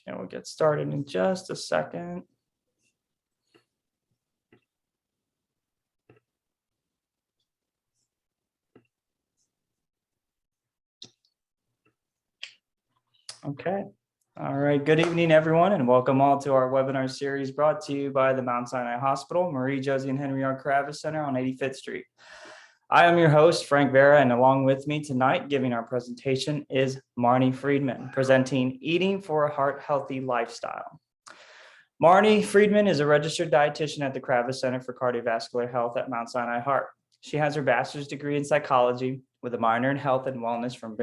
And we'll get started in just a second. Okay. All right. Good evening, everyone, and welcome all to our webinar series brought to you by the Mount Sinai Hospital, Marie, Josie, and Henry R. Kravis Center on 85th Street. I am your host, Frank Vera, and along with me tonight giving our presentation is Marnie Friedman, presenting Eating for a Heart-Healthy Lifestyle. Marnie Friedman is a registered dietitian at the Kravis Center for Cardiovascular Health at Mount Sinai Heart. She has her bachelor's degree in psychology with a minor in health and wellness from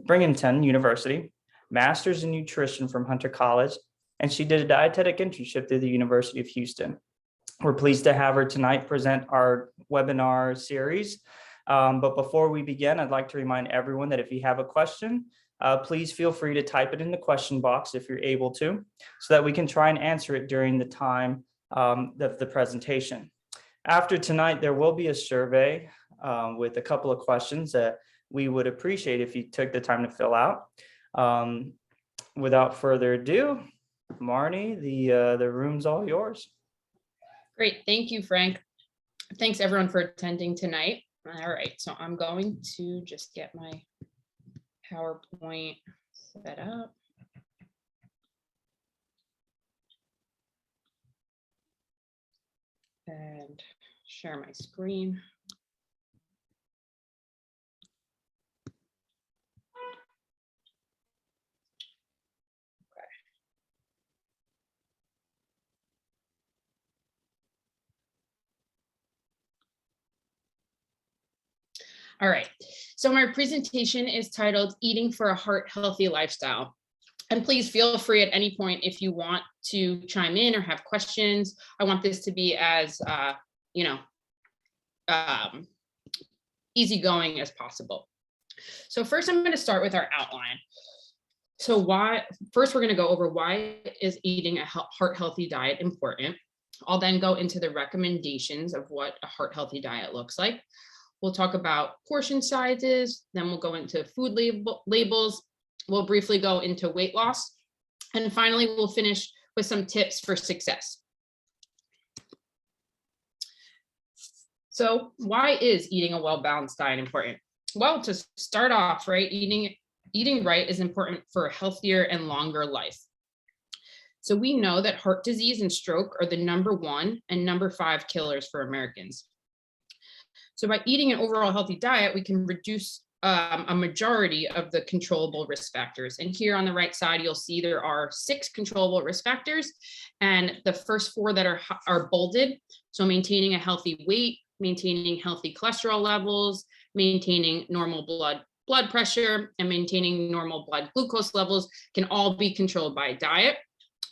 Binghamton University, master's in nutrition from Hunter College, and she did a dietetic internship through the University of Houston. We're pleased to have her tonight present our webinar series. But before we begin, I'd like to remind everyone that if you have a question, please feel free to type it in the question box if you're able to, so that we can try and answer it during the time of the presentation. After tonight, there will be a survey with a couple of questions that we would appreciate if you took the time to fill out. Without further ado, Marnie, the room's all yours. Great, thank you, Frank. Thanks everyone for attending tonight. All right, so I'm going to just get my PowerPoint set up. And share my screen. All right, so my presentation is titled Eating for a Heart-Healthy Lifestyle. And please feel free at any point if you want to chime in or have questions. I want this to be as, easygoing as possible. So first I'm going to start with our outline. So first we're going to go over why is eating a heart-healthy diet important. I'll then go into the recommendations of what a heart-healthy diet looks like. We'll talk about portion sizes, then we'll go into food labels. We'll briefly go into weight loss. And finally, we'll finish with some tips for success. So why is eating a well-balanced diet important? Well, to start off, right, eating right is important for a healthier and longer life. So we know that heart disease and stroke are the #1 and #5 killers for Americans. So by eating an overall healthy diet, we can reduce a majority of the controllable risk factors. And here on the right side, you'll see there are 6 controllable risk factors. And the first 4 that are bolded. So maintaining a healthy weight, maintaining healthy cholesterol levels, maintaining normal blood pressure, and maintaining normal blood glucose levels can all be controlled by a diet.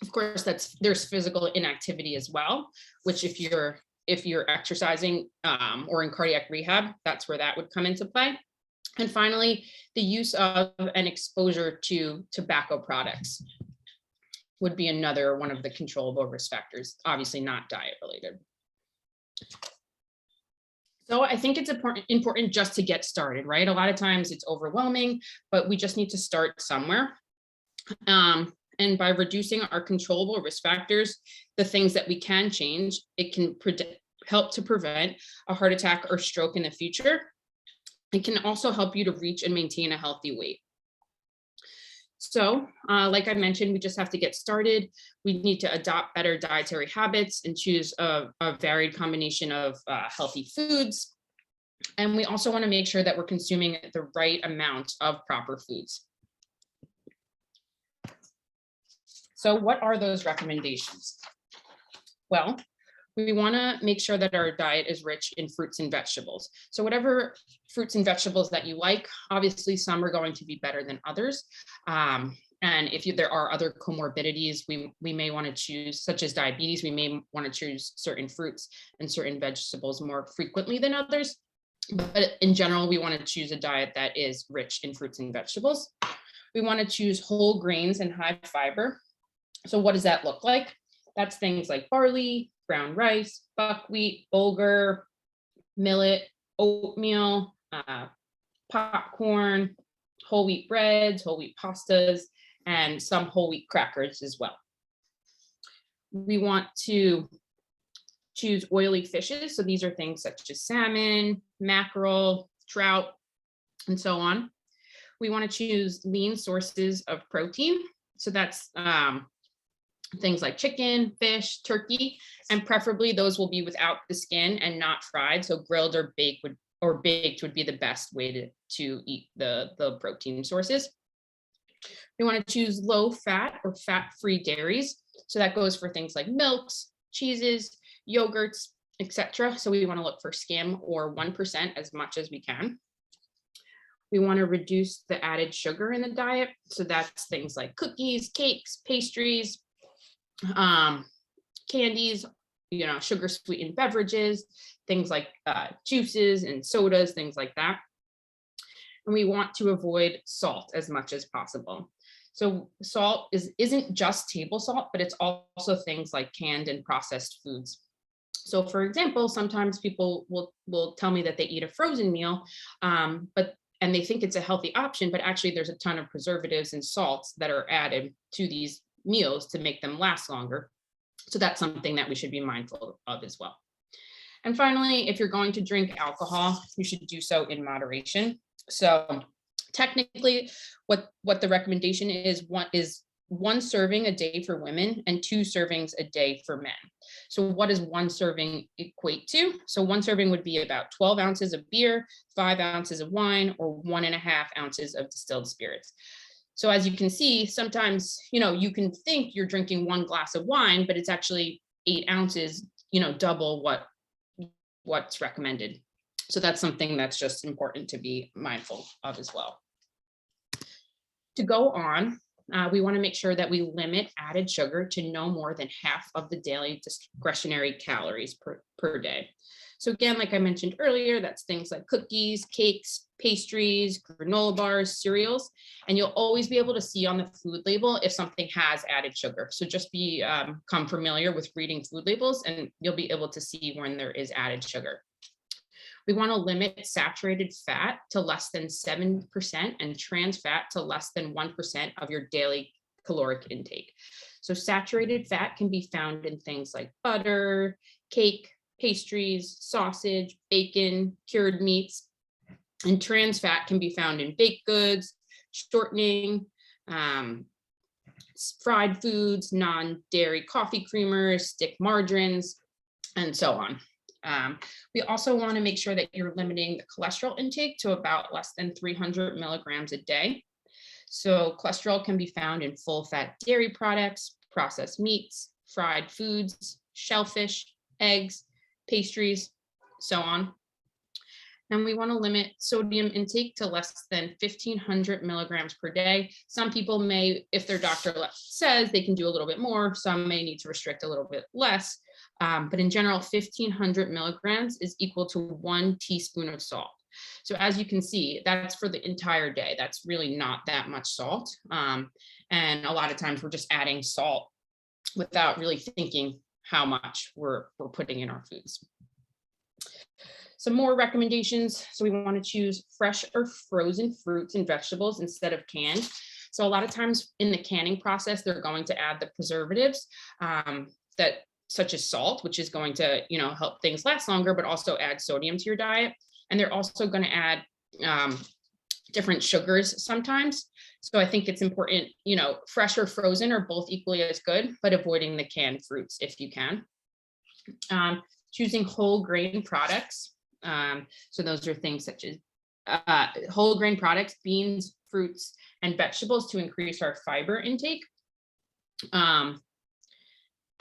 Of course, there's physical inactivity as well, which if you're exercising or in cardiac rehab, that's where that would come into play. And finally, the use of and exposure to tobacco products would be another one of the controllable risk factors, obviously not diet related. So I think it's important just to get started, right? A lot of times it's overwhelming, but we just need to start somewhere. And by reducing our controllable risk factors, the things that we can change, it can help to prevent a heart attack or stroke in the future. It can also help you to reach and maintain a healthy weight. So like I mentioned, we just have to get started. We need to adopt better dietary habits and choose a varied combination of healthy foods. And we also want to make sure that we're consuming the right amount of proper foods. So what are those recommendations? Well, we want to make sure that our diet is rich in fruits and vegetables. So whatever fruits and vegetables that you like, obviously some are going to be better than others. And if there are other comorbidities, we may want to choose, such as diabetes, we may want to choose certain fruits and certain vegetables more frequently than others. But in general, we want to choose a diet that is rich in fruits and vegetables. We want to choose whole grains and high fiber. So what does that look like? That's things like barley, brown rice, buckwheat, bulgur, millet, oatmeal, popcorn, whole wheat breads, whole wheat pastas, and some whole wheat crackers as well. We want to choose oily fishes. So these are things such as salmon, mackerel, trout, and so on. We want to choose lean sources of protein. So that's things like chicken, fish, turkey, and preferably those will be without the skin and not fried. So grilled or baked would be the best way to eat the protein sources. We want to choose low fat or fat-free dairies. So that goes for things like milks, cheeses, yogurts, etc. So we want to look for skim or 1% as much as we can. We want to reduce the added sugar in the diet. So that's things like cookies, cakes, pastries, candies, sugar sweetened beverages, things like juices and sodas, things like that. And we want to avoid salt as much as possible. So salt isn't just table salt, but it's also things like canned and processed foods. So for example, sometimes people will tell me that they eat a frozen meal, and they think it's a healthy option, but actually there's a ton of preservatives and salts that are added to these meals to make them last longer. So that's something that we should be mindful of as well. And finally, if you're going to drink alcohol, you should do so in moderation. So technically, what the recommendation is one serving a day for women and 2 servings a day for men. So what does 1 serving equate to? So 1 serving would be about 12 ounces of beer, 5 ounces of wine, or 1.5 ounces of distilled spirits. So as you can see, sometimes, you can think you're drinking 1 glass of wine, but it's actually 8 ounces, double what's recommended. So that's something that's just important to be mindful of as well. To go on, we want to make sure that we limit added sugar to no more than half of the daily discretionary calories per day. So again, like I mentioned earlier, that's things like cookies, cakes, pastries, granola bars, cereals, and you'll always be able to see on the food label if something has added sugar. So just become familiar with reading food labels and you'll be able to see when there is added sugar. We want to limit saturated fat to less than 7% and trans fat to less than 1% of your daily caloric intake. So saturated fat can be found in things like butter, cake, pastries, sausage, bacon, cured meats, and trans fat can be found in baked goods, shortening, fried foods, non-dairy coffee creamers, stick margarines, and so on. We also want to make sure that you're limiting the cholesterol intake to about less than 300 milligrams a day. So cholesterol can be found in full fat dairy products, processed meats, fried foods, shellfish, eggs, pastries, so on. And we want to limit sodium intake to less than 1,500 milligrams per day. Some people may, if their doctor says they can do a little bit more, some may need to restrict a little bit less. But in general, 1,500 milligrams is equal to 1 teaspoon of salt. So as you can see, that's for the entire day. That's really not that much salt. And a lot of times we're just adding salt without really thinking how much we're putting in our foods. Some more recommendations. So we want to choose fresh or frozen fruits and vegetables instead of canned. So a lot of times in the canning process, they're going to add the preservatives such as salt, which is going to, help things last longer, but also add sodium to your diet. And they're also going to add different sugars sometimes. So I think it's important, fresh or frozen are both equally as good, but avoiding the canned fruits if you can. Choosing whole grain products. So those are things such as whole grain products, beans, fruits, and vegetables to increase our fiber intake.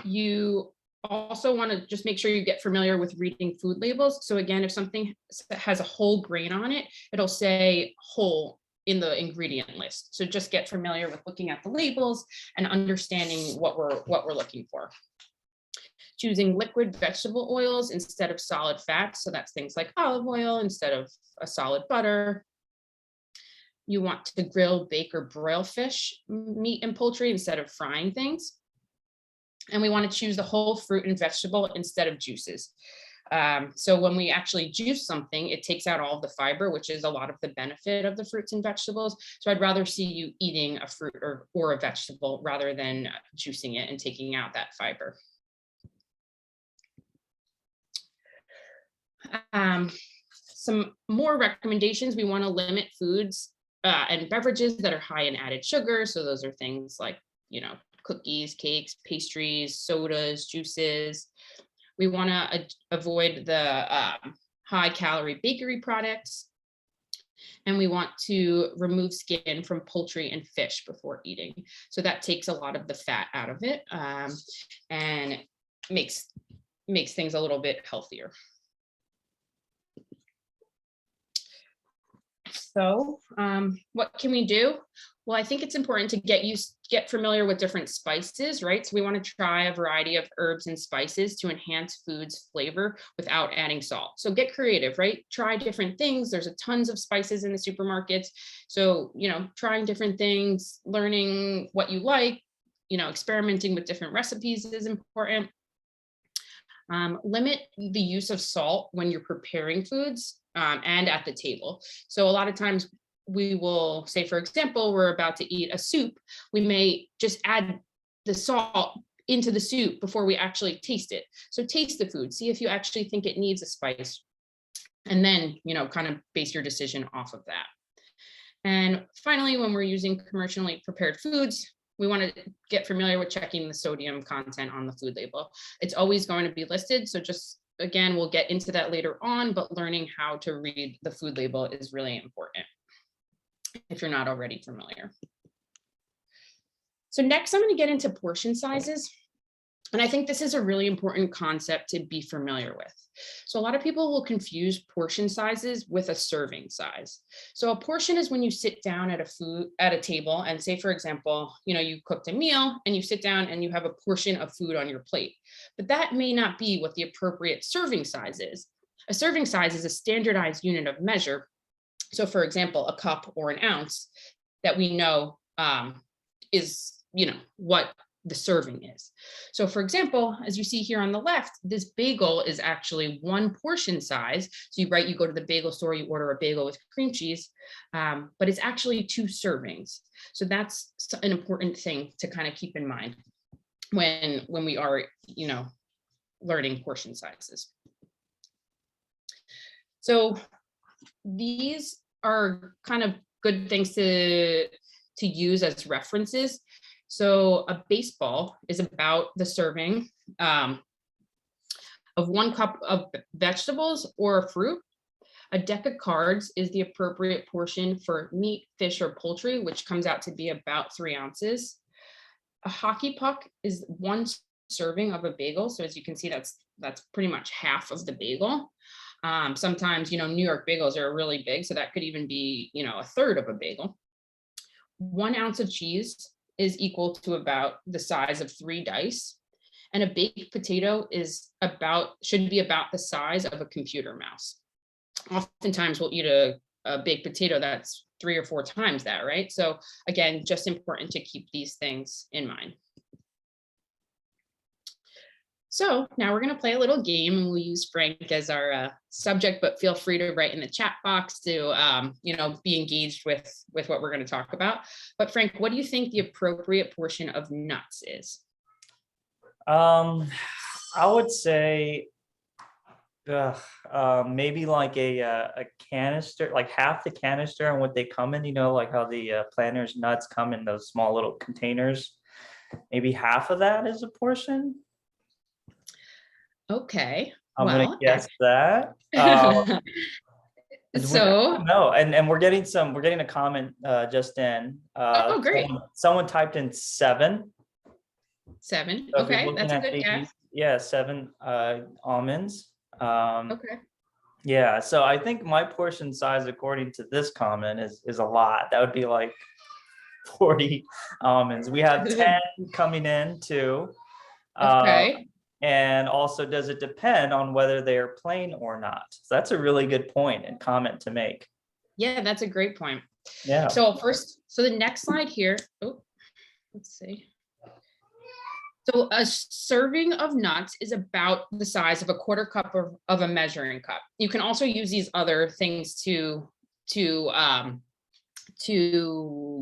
You also want to just make sure you get familiar with reading food labels. So again, if something has a whole grain on it, it'll say whole in the ingredient list. So just get familiar with looking at the labels and understanding what we're looking for. Choosing liquid vegetable oils instead of solid fats. So that's things like olive oil instead of a solid butter. You want to grill, bake, or broil fish, meat, and poultry instead of frying things. And we want to choose the whole fruit and vegetable instead of juices. So when we actually juice something, it takes out all of the fiber, which is a lot of the benefit of the fruits and vegetables. So I'd rather see you eating a fruit or a vegetable rather than juicing it and taking out that fiber. Some more recommendations: we want to limit foods and beverages that are high in added sugar. So those are things like, cookies, cakes, pastries, sodas, juices. We want to avoid the high calorie bakery products. And we want to remove skin from poultry and fish before eating. So that takes a lot of the fat out of it and makes things a little bit healthier. So what can we do? Well, I think it's important to get familiar with different spices, right? So we want to try a variety of herbs and spices to enhance food's flavor without adding salt. So get creative, right? Try different things. There's a tons of spices in the supermarkets. So, trying different things, learning what you like, experimenting with different recipes is important. Limit the use of salt when you're preparing foods and at the table. So a lot of times we will say, for example, we're about to eat a soup. We may just add the salt into the soup before we actually taste it. So taste the food, see if you actually think it needs a spice, and then, kind of base your decision off of that. And finally, when we're using commercially prepared foods, we want to get familiar with checking the sodium content on the food label. It's always going to be listed. So just, again, we'll get into that later on, but learning how to read the food label is really important if you're not already familiar. So next, I'm going to get into portion sizes. And I think this is a really important concept to be familiar with. So a lot of people will confuse portion sizes with a serving size. So a portion is when you sit down at a table and say, for example, you cooked a meal and you sit down and you have a portion of food on your plate. But that may not be what the appropriate serving size is. A serving size is a standardized unit of measure. So for example, a cup or an ounce that we know is, what the serving is. So for example, as you see here on the left, this bagel is actually one portion size. So you go to the bagel store, you order a bagel with cream cheese, but it's actually 2 servings. So that's an important thing to kind of keep in mind when we are, learning portion sizes. So these are kind of good things to use as references. So a baseball is about the serving of 1 cup of vegetables or fruit. A deck of cards is the appropriate portion for meat, fish, or poultry, which comes out to be about 3 ounces. A hockey puck is 1 serving of a bagel. So as you can see, that's pretty much half of the bagel. Sometimes, New York bagels are really big, so that could even be, a third of a bagel. 1 ounce of cheese is equal to about the size of 3 dice. And a baked potato should be about the size of a computer mouse. Oftentimes we'll eat a baked potato that's 3 or 4 times that, right? So again, just important to keep these things in mind. So now we're going to play a little game, and we'll use Frank as our subject, but feel free to write in the chat box to, be engaged with what we're going to talk about. But Frank, what do you think the appropriate portion of nuts is? I would say maybe like a canister, like half the canister and what they come in, like how the Planters nuts come in those small little containers. Maybe half of that is a portion. Okay. I'm gonna guess that. So no, and we're getting a comment just in. Oh, great. Someone typed in 7. 7. So Okay, that's a good guess. Yeah, 7 almonds. Okay. Yeah, so I think my portion size, according to this comment, is a lot. That would be like 40 almonds. We have 10 coming in too. Okay. And also, does it depend on whether they are plain or not? So that's a really good point and comment to make. Yeah, that's a great point. Yeah. So the next slide here. Oh, let's see. So a serving of nuts is about the size of a quarter cup of a measuring cup. You can also use these other things to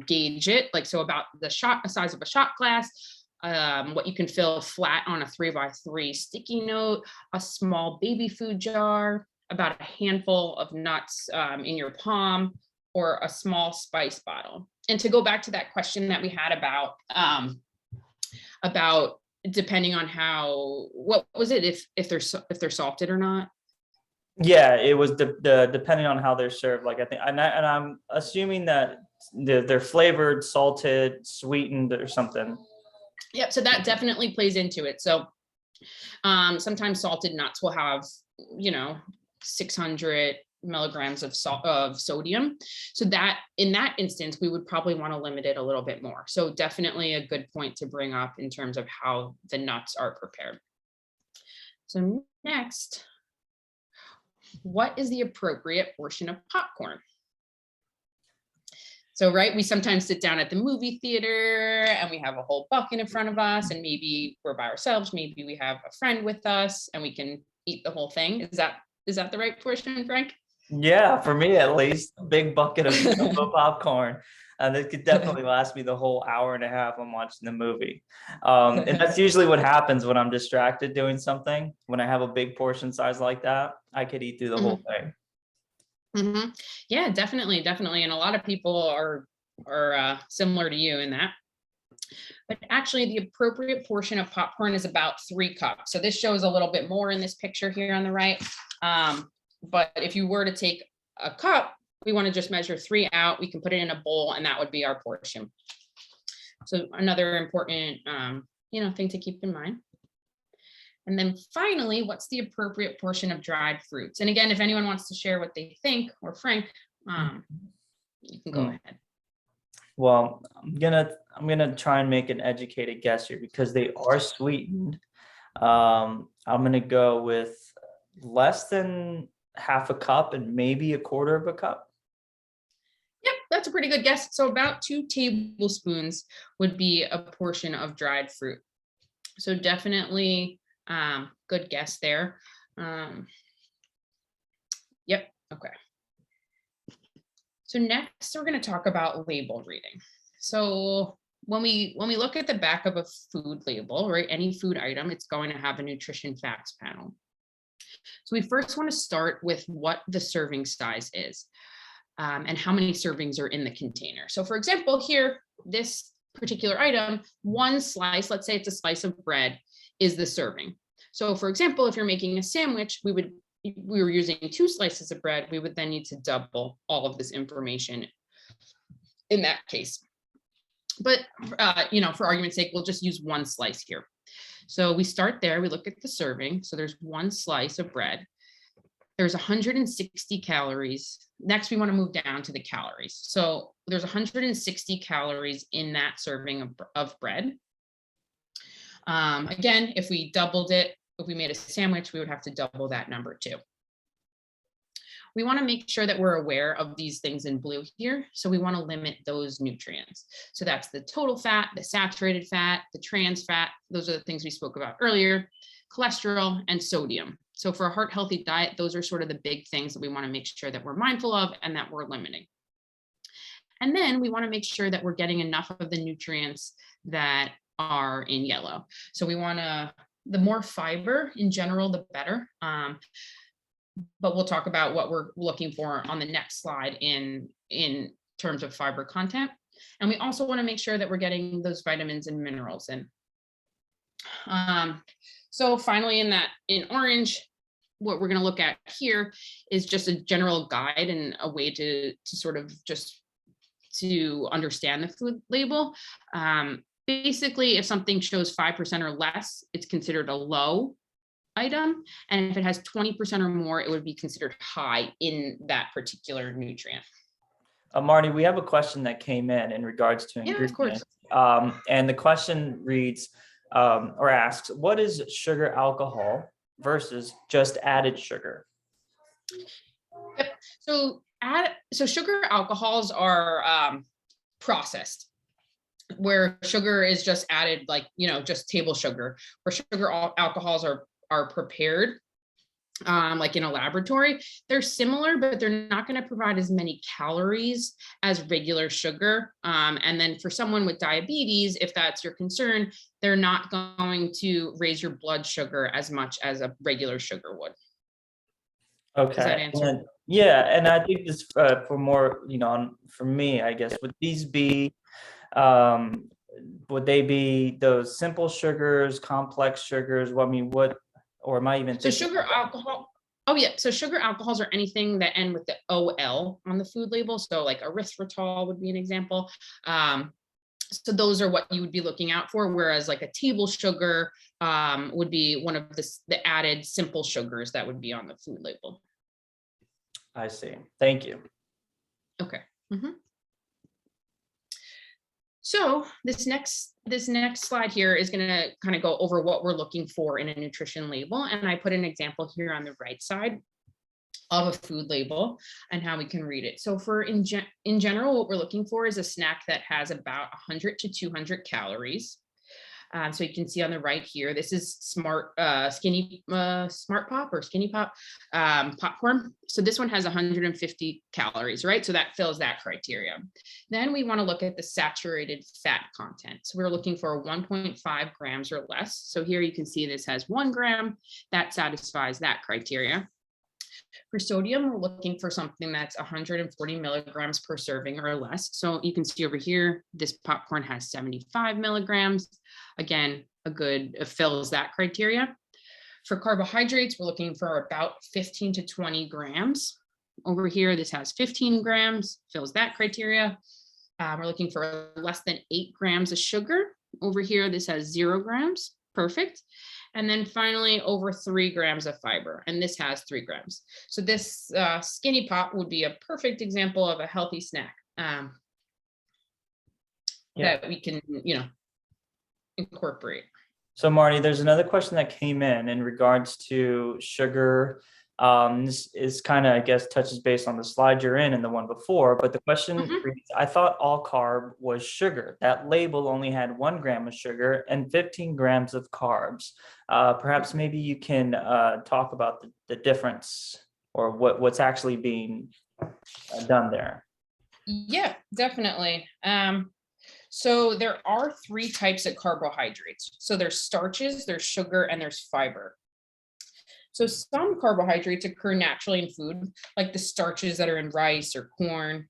gauge it, like so about the size of a shot glass, what you can fill flat on a 3x3 sticky note, a small baby food jar, about a handful of nuts in your palm, or a small spice bottle. And to go back to that question that we had about depending on what was it, if they're salted or not? Yeah, it was the depending on how they're served. Like I think, and I'm assuming that they're flavored, salted, sweetened, or something. Yep. So that definitely plays into it. So sometimes salted nuts will have, 600 milligrams of sodium. So that in that instance, we would probably want to limit it a little bit more. So definitely a good point to bring up in terms of how the nuts are prepared. So next, what is the appropriate portion of popcorn? So, right, we sometimes sit down at the movie theater and we have a whole bucket in front of us, and maybe we're by ourselves, maybe we have a friend with us and we can eat the whole thing. Is that the right portion, Frank? Yeah, for me at least, a big bucket of jumbo popcorn. And it could definitely last me the whole hour and a half I'm watching the movie. And that's usually what happens when I'm distracted doing something. When I have a big portion size like that, I could eat through the whole thing. Mm-hmm. Yeah, definitely. And a lot of people are similar to you in that. But actually, the appropriate portion of popcorn is about 3 cups. So this shows a little bit more in this picture here on the right. But if you were to take a cup, we want to just measure 3 out. We can put it in a bowl, and that would be our portion. So another important, thing to keep in mind. And then finally, what's the appropriate portion of dried fruits? And again, if anyone wants to share what they think, or Frank, you can go ahead. Well, I'm gonna try and make an educated guess here because they are sweetened. I'm gonna go with less than half a cup and maybe a quarter of a cup. Yep, that's a pretty good guess. So about 2 tablespoons would be a portion of dried fruit. So definitely good guess there. Yep, okay. So next we're going to talk about label reading. So when we look at the back of a food label, right, any food item, it's going to have a nutrition facts panel. So we first want to start with what the serving size is and how many servings are in the container. So for example, here, this particular item, 1 slice, let's say it's a slice of bread, is the serving. So for example, if you're making a sandwich, we were using 2 slices of bread, we would then need to double all of this information in that case. But, for argument's sake, we'll just use 1 slice here. So we start there, we look at the serving. So there's 1 slice of bread. There's 160 calories. Next, we want to move down to the calories. So there's 160 calories in that serving of bread. Again, if we doubled it, if we made a sandwich, we would have to double that number too. We want to make sure that we're aware of these things in blue here. So we want to limit those nutrients. So that's the total fat, the saturated fat, the trans fat. Those are the things we spoke about earlier, cholesterol, and sodium. So for a heart healthy diet, those are sort of the big things that we want to make sure that we're mindful of and that we're limiting. And then we want to make sure that we're getting enough of the nutrients that are in yellow. So we want the more fiber in general, the better. But we'll talk about what we're looking for on the next slide in terms of fiber content. And we also want to make sure that we're getting those vitamins and minerals in. So finally, in orange, what we're going to look at here is just a general guide and a way to sort of just to understand the food label. Basically, if something shows 5% or less, it's considered a low item. And if it has 20% or more, it would be considered high in that particular nutrient. Marnie, we have a question that came in regards to ingredients. Yeah, of course. And the question reads or asks, what is sugar alcohol versus just added sugar? Yep. So sugar alcohols are processed. where sugar is just added, like, just table sugar, where alcohols are prepared like in a laboratory. They're similar, but they're not going to provide as many calories as regular sugar. And then for someone with diabetes, if that's your concern, they're not going to raise your blood sugar as much as a regular sugar would. Does that Okay. answer? Yeah, and I think this for more, for me, I guess, would these be, um, would they be those simple sugars, complex sugars? Well, I mean, or am I even So thinking? sugar alcohol. Oh yeah. So sugar alcohols are anything that end with the OL on the food label. So like erythritol would be an example. So those are what you would be looking out for. Whereas like a table sugar would be one of the added simple sugars that would be on the food label. I see. Thank you. Okay. So this next slide here is going to kind of go over what we're looking for in a nutrition label. And I put an example here on the right side of a food label and how we can read it. So for in general, what we're looking for is a snack that has about 100 to 200 calories. So you can see on the right here, this is Smart Pop or Skinny Pop popcorn. So this one has 150 calories, right? So that fills that criteria. Then we want to look at the saturated fat content. So we're looking for 1.5 grams or less. So here you can see this has 1 gram. That satisfies that criteria. For sodium, we're looking for something that's 140 milligrams per serving or less. So you can see over here, this popcorn has 75 milligrams. Again, it fills that criteria. For carbohydrates, we're looking for about 15 to 20 grams. Over here, this has 15 grams, fills that criteria. We're looking for less than 8 grams of sugar. Over here, this has 0 grams, perfect. And then finally, over 3 grams of fiber, and this has 3 grams. So this Skinny Pop would be a perfect example of a healthy snack that we can, incorporate. So Marnie, there's another question that came in regards to sugar. This is kind of, I guess, touches base on the slide you're in and the one before, but the question reads, I thought all carb was sugar. That label only had 1 gram of sugar and 15 grams of carbs. Perhaps maybe you can talk about the difference or what's actually being done there. Yeah, definitely. So there are 3 types of carbohydrates. So there's starches, there's sugar, and there's fiber. So some carbohydrates occur naturally in food, like the starches that are in rice or corn,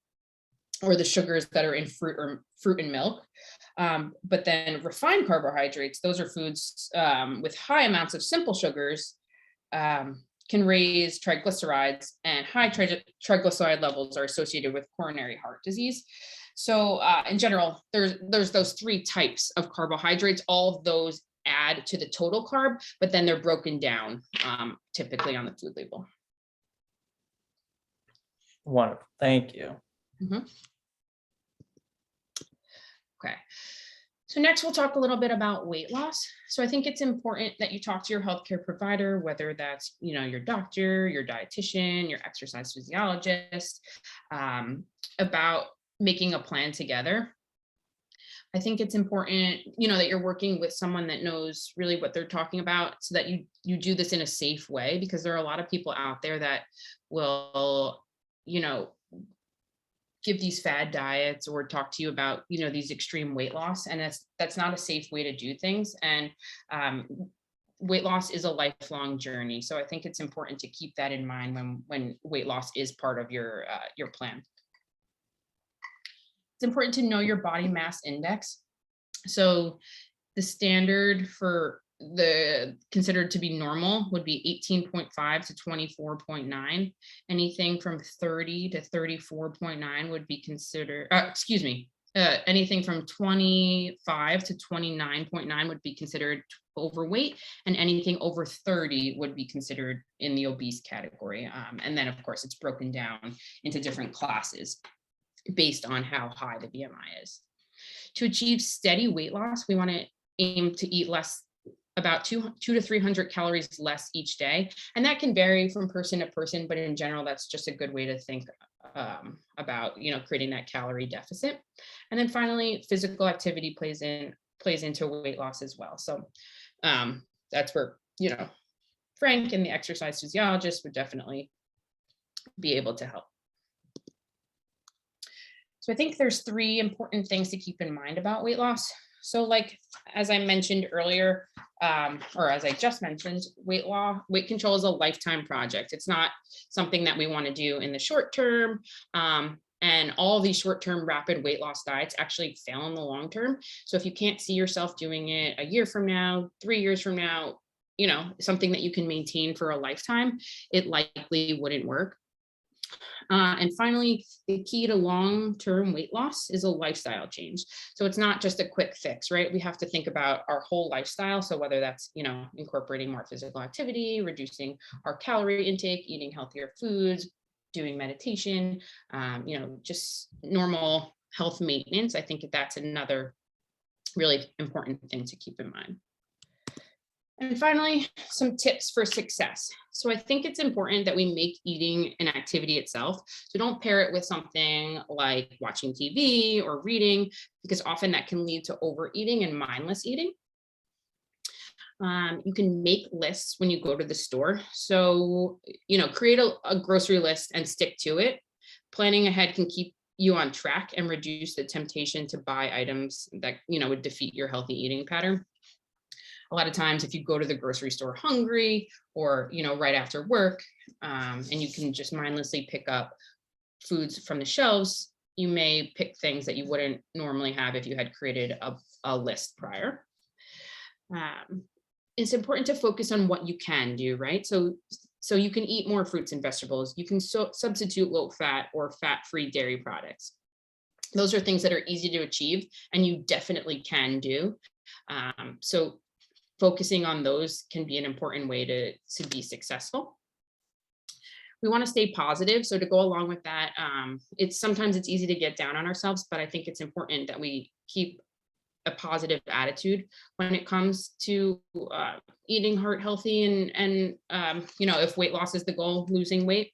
or the sugars that are in fruit and milk. But then refined carbohydrates, those are foods with high amounts of simple sugars, can raise triglycerides, and high triglyceride levels are associated with coronary heart disease. So in general, there's those 3 types of carbohydrates. All of those add to the total carb, but then they're broken down typically on the food label. Wonderful. Thank you. Okay. So next we'll talk a little bit about weight loss. So I think it's important that you talk to your healthcare provider, whether that's, your doctor, your dietitian, your exercise physiologist, about making a plan together. I think it's important, that you're working with someone that knows really what they're talking about, so that you do this in a safe way, because there are a lot of people out there that will, give these fad diets or talk to you about, these extreme weight loss. And that's not a safe way to do things. And weight loss is a lifelong journey. So I think it's important to keep that in mind when weight loss is part of your plan. It's important to know your body mass index. So the standard for the considered to be normal would be 18.5 to 24.9. Anything from 30 to 34.9 would be considered, anything from 25 to 29.9 would be considered overweight, and anything over 30 would be considered in the obese category. And then of course it's broken down into different classes based on how high the BMI is. To achieve steady weight loss, we want to aim to eat less about 200 to 300 calories less each day. And that can vary from person to person, but in general, that's just a good way to think about, creating that calorie deficit. And then finally, physical activity plays into weight loss as well. So that's where, Frank and the exercise physiologist would definitely be able to help. So I think there's 3 important things to keep in mind about weight loss. So as I mentioned earlier, or as I just mentioned, weight control is a lifetime project. It's not something that we want to do in the short term. And all these short-term rapid weight loss diets actually fail in the long term. So if you can't see yourself doing it a year from now, 3 years from now, something that you can maintain for a lifetime, it likely wouldn't work. And finally, the key to long-term weight loss is a lifestyle change. So it's not just a quick fix, right? We have to think about our whole lifestyle. So whether that's, incorporating more physical activity, reducing our calorie intake, eating healthier foods, doing meditation, just normal health maintenance. I think that's another really important thing to keep in mind. And finally, some tips for success. So I think it's important that we make eating an activity itself. So don't pair it with something like watching TV or reading, because often that can lead to overeating and mindless eating. You can make lists when you go to the store. So, create a grocery list and stick to it. Planning ahead can keep you on track and reduce the temptation to buy items that, would defeat your healthy eating pattern. A lot of times, if you go to the grocery store hungry or, right after work, and you can just mindlessly pick up foods from the shelves, you may pick things that you wouldn't normally have if you had created a list prior. It's important to focus on what you can do, right? So you can eat more fruits and vegetables. You can substitute low fat or fat-free dairy products. Those are things that are easy to achieve and you definitely can do. So focusing on those can be an important way to be successful. We want to stay positive. So to go along with that, sometimes it's easy to get down on ourselves, but I think it's important that we keep a positive attitude when it comes to eating heart healthy and if weight loss is the goal, losing weight.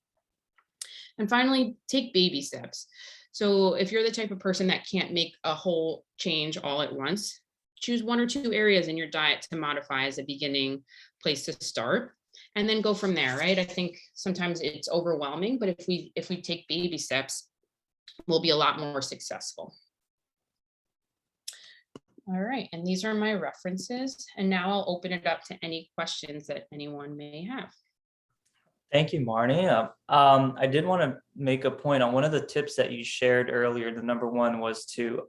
And finally, take baby steps. So if you're the type of person that can't make a whole change all at once, choose 1 or 2 areas in your diet to modify as a beginning place to start, and then go from there, right? I think sometimes it's overwhelming, but if we take baby steps, we'll be a lot more successful. All right, and these are my references. And now I'll open it up to any questions that anyone may have. Thank you, Marnie. I did want to make a point on one of the tips that you shared earlier. The number 1 was to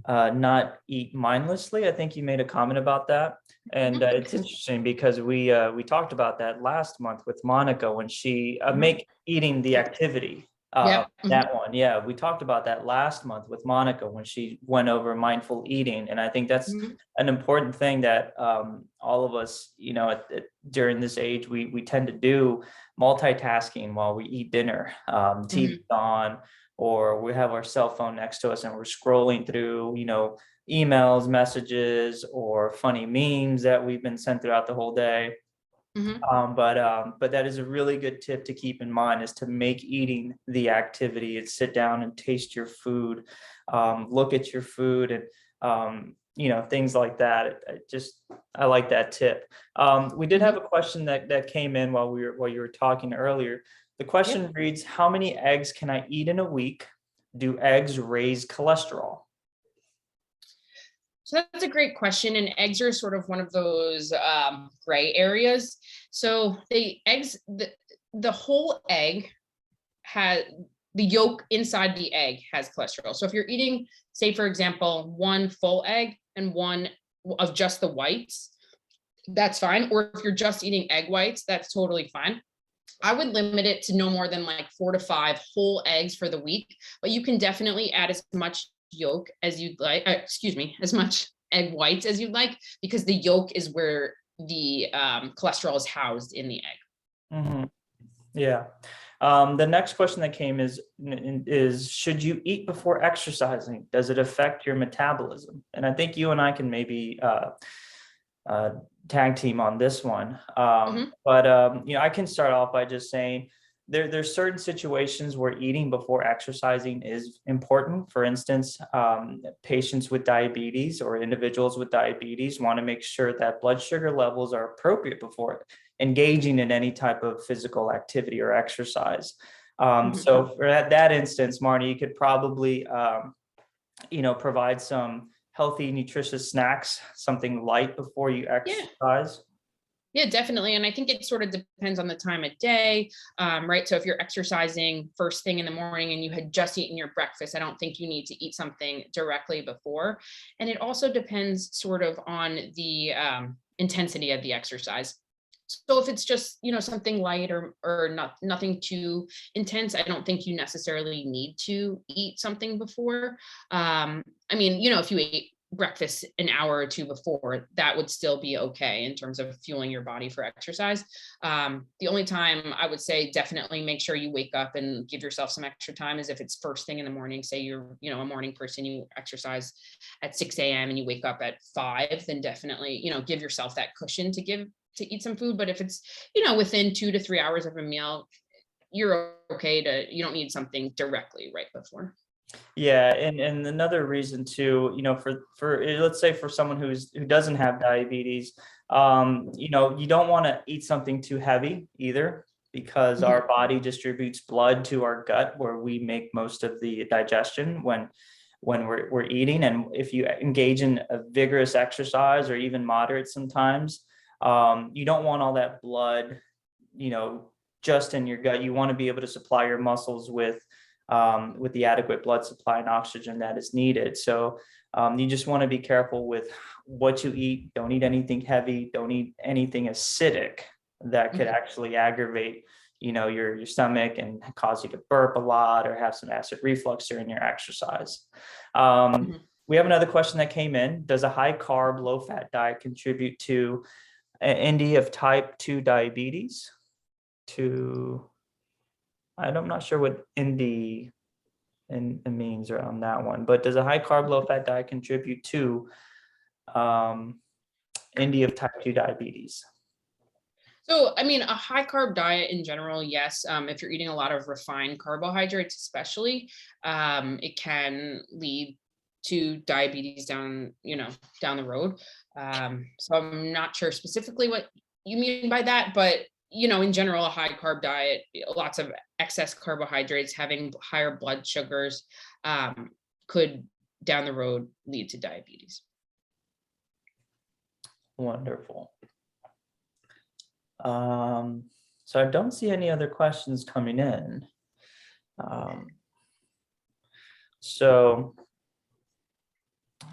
not eat mindlessly. I think you made a comment about that. And it's interesting because we talked about that last month with Monica when she make eating the activity. That one. Yeah, we talked about that last month with Monica when she went over mindful eating. And I think that's an important thing that all of us, during this age, we tend to do multitasking while we eat dinner, TV on, or we have our cell phone next to us and we're scrolling through, emails, messages, or funny memes that we've been sent throughout the whole day. But that is a really good tip to keep in mind, is to make eating the activity and sit down and taste your food, look at your food and, things like that. I like that tip. We did have a question that came in while you were talking earlier. The question reads, how many eggs can I eat in a week? Do eggs raise cholesterol? So that's a great question. And eggs are sort of one of those gray areas. So the whole egg has, the yolk inside the egg has cholesterol. So if you're eating, say, for example, 1 full egg and 1 of just the whites, that's fine. Or if you're just eating egg whites, that's totally fine. I would limit it to no more than 4 to 5 whole eggs for the week, but you can definitely add as much yolk as you'd like, as much egg whites as you'd like, because the yolk is where the cholesterol is housed in the egg. Yeah. The next question that came is should you eat before exercising? Does it affect your metabolism? And I think you and I can maybe tag team on this one. Mhm. But I can start off by just saying there's certain situations where eating before exercising is important. For instance, patients with diabetes or individuals with diabetes want to make sure that blood sugar levels are appropriate before engaging in any type of physical activity or exercise. Mhm. So for that instance, Marnie, you could probably provide some healthy, nutritious snacks, something light before you Yeah. exercise. Yeah, definitely. And I think it sort of depends on the time of day, right? So if you're exercising first thing in the morning and you had just eaten your breakfast, I don't think you need to eat something directly before. And it also depends sort of on the intensity of the exercise. So if it's just, something light or nothing too intense, I don't think you necessarily need to eat something before. I mean, if you ate breakfast an hour or two before, that would still be okay in terms of fueling your body for exercise. The only time I would say definitely make sure you wake up and give yourself some extra time is if it's first thing in the morning. Say you're, a morning person, you exercise at 6 a.m. and you wake up at 5, then definitely, give yourself that cushion to eat some food. But if it's, within 2 to 3 hours of a meal, you're okay you don't need something directly right before. Yeah, and another reason too, for let's say for someone who doesn't have diabetes, you don't want to eat something too heavy either, because Mhm. our body distributes blood to our gut where we make most of the digestion when we're eating. And if you engage in a vigorous exercise or even moderate sometimes, you don't want all that blood, you know, just in your gut. You want to be able to supply your muscles with the adequate blood supply and oxygen that is needed. So you just want to be careful with what you eat. Don't eat anything heavy. Don't eat anything acidic that could Mhm. actually aggravate, your stomach and cause you to burp a lot or have some acid reflux during your exercise. Mhm. We have another question that came in. Does a high carb, low fat diet contribute to ND of type 2 diabetes? I'm not sure what ND and means are on that one. But does a high carb, low fat diet contribute to ND of type 2 diabetes? So, I mean, a high carb diet in general, yes. If you're eating a lot of refined carbohydrates, especially, it can lead to diabetes down the road. So I'm not sure specifically what you mean by that, but in general, a high carb diet, lots of excess carbohydrates, having higher blood sugars, um, could down the road lead to diabetes. Wonderful. So I don't see any other questions coming in. Um, so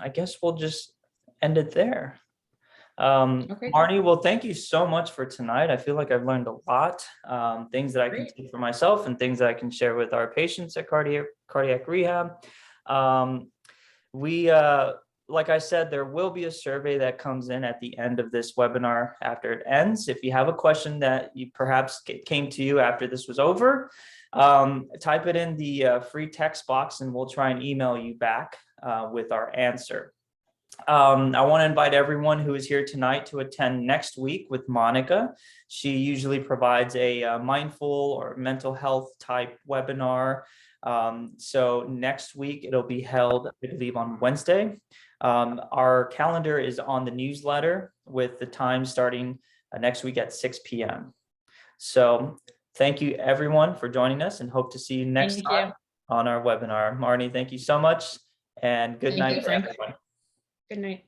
I guess we'll just end it there. Okay, Marnie, well, thank you so much for tonight. I feel like I've learned a lot, things that I can great. take for myself and things that I can share with our patients at cardiac rehab. Um, we, like I said, there will be a survey that comes in at the end of this webinar after it ends. If you have a question that you perhaps came to you after this was over, type it in the free text box and we'll try and email you back with our answer. I want to invite everyone who is here tonight to attend next week with Monica. She usually provides a mindful or mental health type webinar. So next week it'll be held, I believe, on Wednesday. Our calendar is on the newsletter with the time starting next week at 6 p.m. So thank you everyone for joining us and hope to see you next Thank you. time on our webinar. Marnie, thank you so much and good Thank night you, to Frank. everyone. Good night.